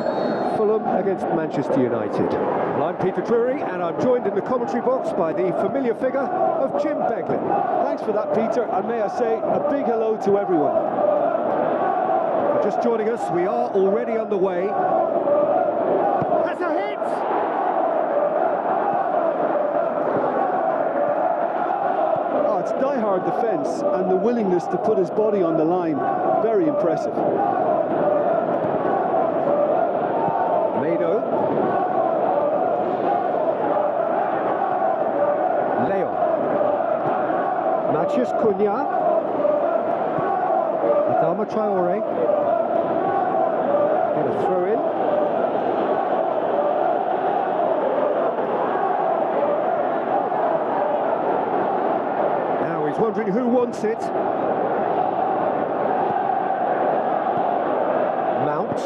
Fulham against Manchester United. Well, I'm Peter Drury and I'm joined in the commentary box by the familiar figure of Jim Beglin. Thanks for that, Peter, and may I say a big hello to everyone. For just joining us, we are already underway. Has a hit! It's die-hard defence and the willingness to put his body on the line. Very impressive. Mado. Leon. Matheus Cunha. Adama Traore. Get a throw in. Wondering who wants it. Mount.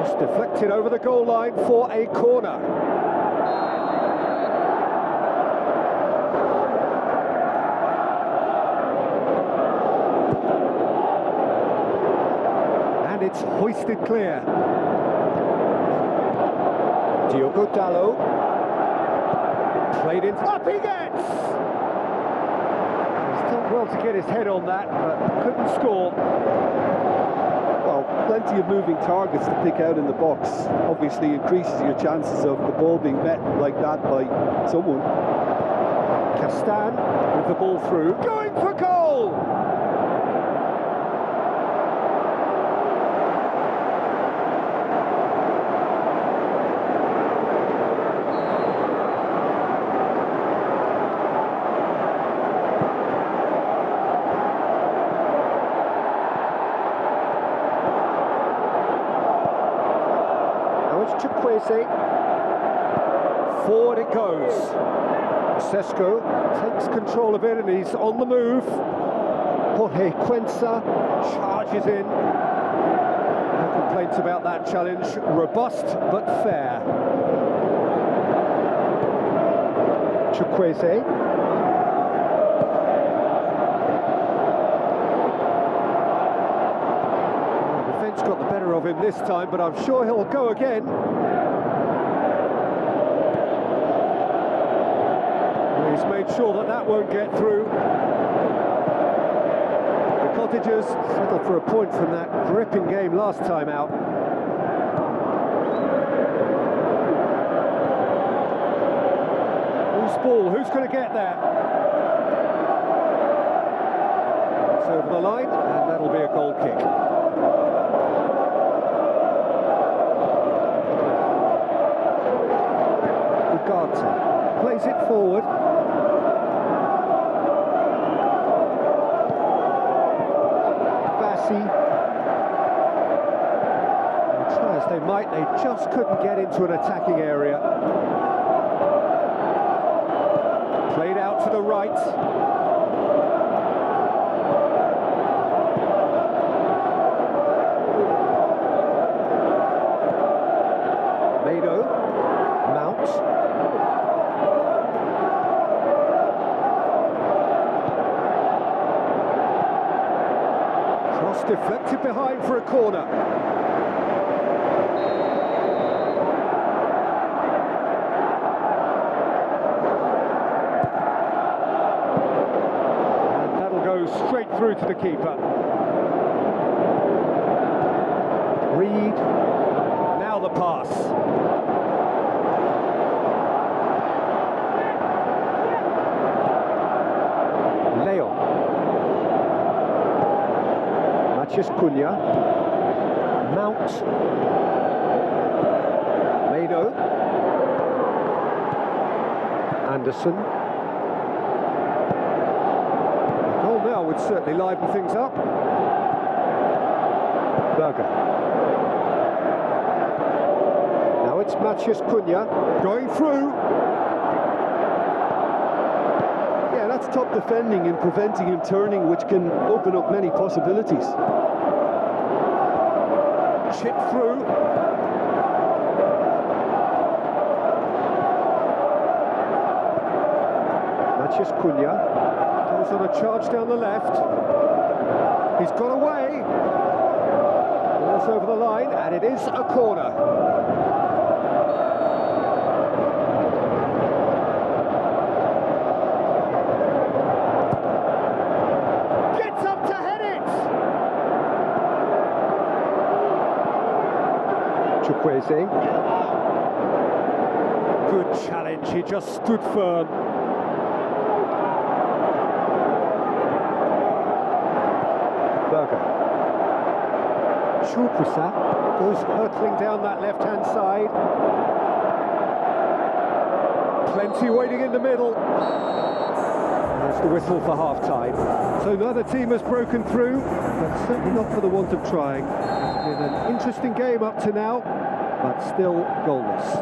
Just deflected over the goal line for a corner. And it's hoisted clear. Diogo Dalot. Played in. Up he gets! Well to get his head on that, but couldn't score. Well, plenty of moving targets to pick out in the box. Obviously increases your chances of the ball being met like that by someone. Castan with the ball through, going for goal! Chukwueze. Forward it goes. Sesko takes control of it and he's on the move. Jorge Quensa charges in. No complaints about that challenge. Robust but fair. Chukwueze. Got the better of him this time, but I'm sure he'll go again. He's made sure that that won't get through. The Cottagers settled for a point from that gripping game last time out. Whose ball? Who's going to get there? It's over the line, and that'll be a goal kick. Plays it forward. Bassi. they might, they just couldn't get into an attacking area. Played out to the right. Mado, Mount. Cross deflected behind for a corner. Straight through to the keeper. Reed, now the pass. Leon. Matías Cunha. Mount. Mado. Anderson. Now would certainly liven things up. Berger. Now it's Matías Cunha going through. Yeah, that's top defending and preventing him turning, which can open up many possibilities. Chip through. Matías Cunha. On a charge down the left. He's got away. Ball's over the line, and it is a corner. Gets up to head it. Chukwueze. Good challenge. He just stood firm. Berger. Chukwueze goes hurtling down that left-hand side. Plenty waiting in the middle. That's the whistle for half-time. So neither team has broken through, but certainly not for the want of trying. It's been an interesting game up to now, but still goalless.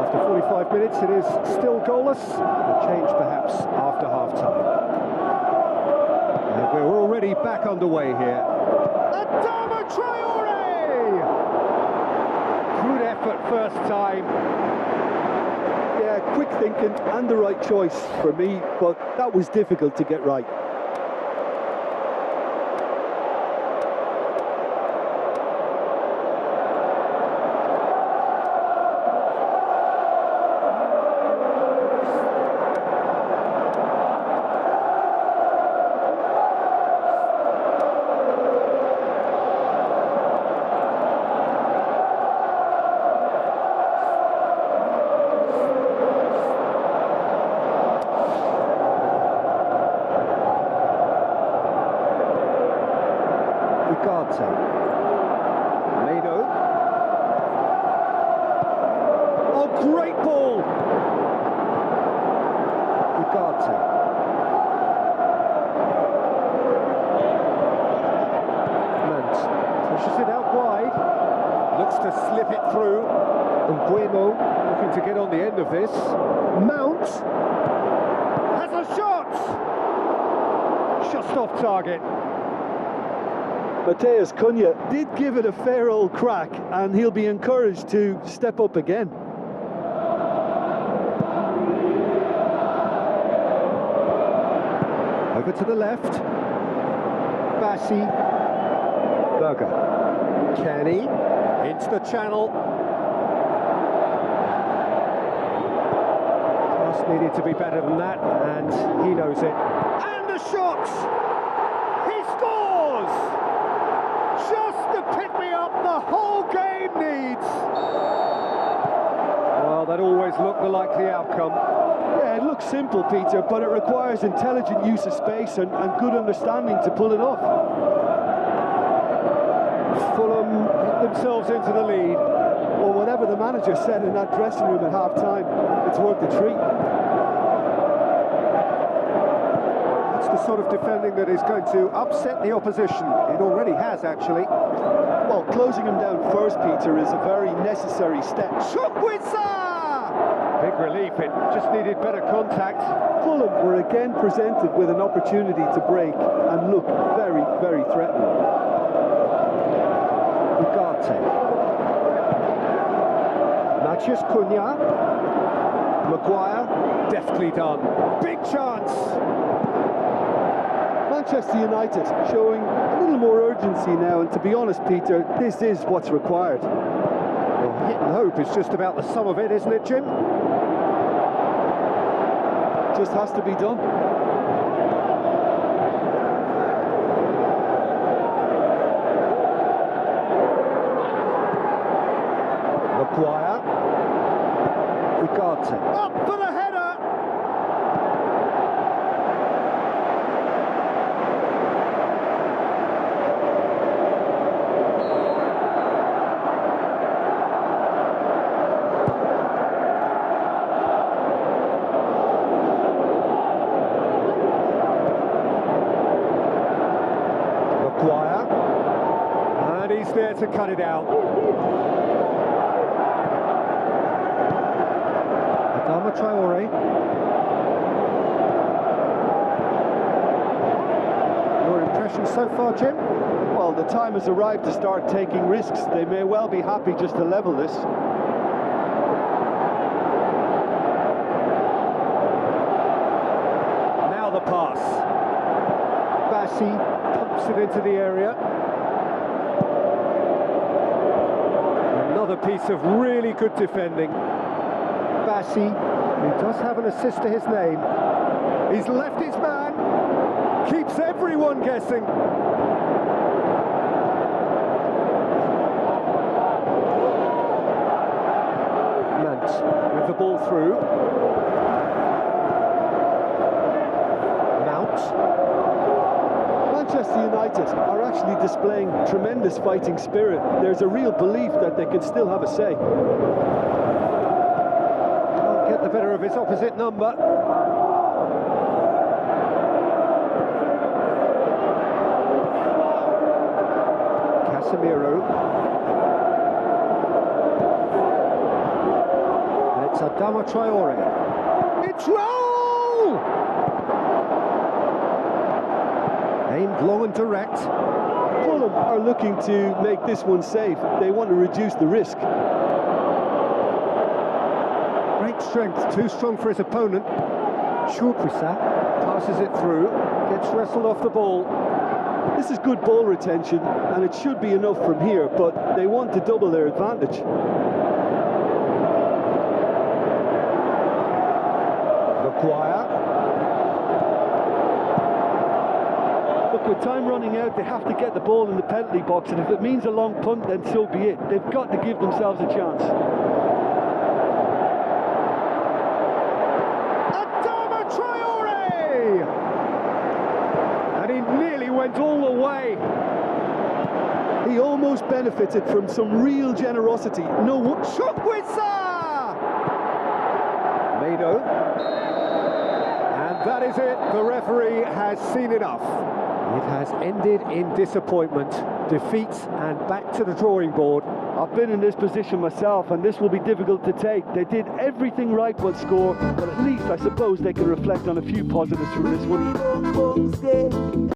After 45 minutes, it is still goalless. A change perhaps after half-time. We're already back underway here. Adama Traore! Good effort first time. Yeah, quick thinking and the right choice for me, but that was difficult to get right. Mado. Oh, great ball! Ugarte. Mant pushes it out wide. Looks to slip it through. And Bueno looking to get on the end of this. Mount has a shot! Just off target. Matías Cunha did give it a fair old crack, and he'll be encouraged to step up again. Over to the left. Bassi. Berger. Kenny. Into the channel. Pass needed to be better than that, and he knows it. And the shot! He scores! Just to pick me up the whole game needs. Well, that always looked the likely outcome. Yeah, it looks simple, Peter, but it requires intelligent use of space and good understanding to pull it off. Fulham put themselves into the lead. Well, whatever the manager said in that dressing room at half-time, it's worth the treat. That's the sort of defending that is going to upset the opposition. It already has, actually. Well, closing him down first, Peter, is a very necessary step. Chukwueze! Big relief, it just needed better contact. Fulham were again presented with an opportunity to break and look very, very threatening. Ugarte. Matheus Cunha. Maguire, deftly done. Big chance! Manchester United showing a little more urgency now, and to be honest, Peter, this is what's required. Well, hit and hope is just about the sum of it, isn't it, Jim? Just has to be done. Maguire. Ugarte. Up for the header! Maguire. And he's there to cut it out. Adama Traore. Your impression so far, Jim? Well, the time has arrived to start taking risks. They may well be happy just to level this. Now the pass. Bassi pumps it into the area. Another piece of really good defending. Bassi, who does have an assist to his name. He's left his man, keeps everyone guessing. Mant with the ball through. Mount. Manchester United are actually displaying tremendous fighting spirit. There's a real belief that they can still have a say. Get the better of his opposite number. Casemiro. And it's Adama Traore. It's roll! Aimed long and direct. Fulham are looking to make this one safe. They want to reduce the risk. Great strength, too strong for his opponent. Chukwueze passes it through, gets wrestled off the ball. This is good ball retention, and it should be enough from here, but they want to double their advantage. Maguire. Look, with time running out, they have to get the ball in the penalty box, and if it means a long punt, then so be it. They've got to give themselves a chance. Went all the way. He almost benefited from some real generosity. No, Chukwueze! Mado. And that is it. The referee has seen enough. It has ended in disappointment, defeat, and back to the drawing board. I've been in this position myself, and this will be difficult to take. They did everything right but score, but at least I suppose they can reflect on a few positives from this one.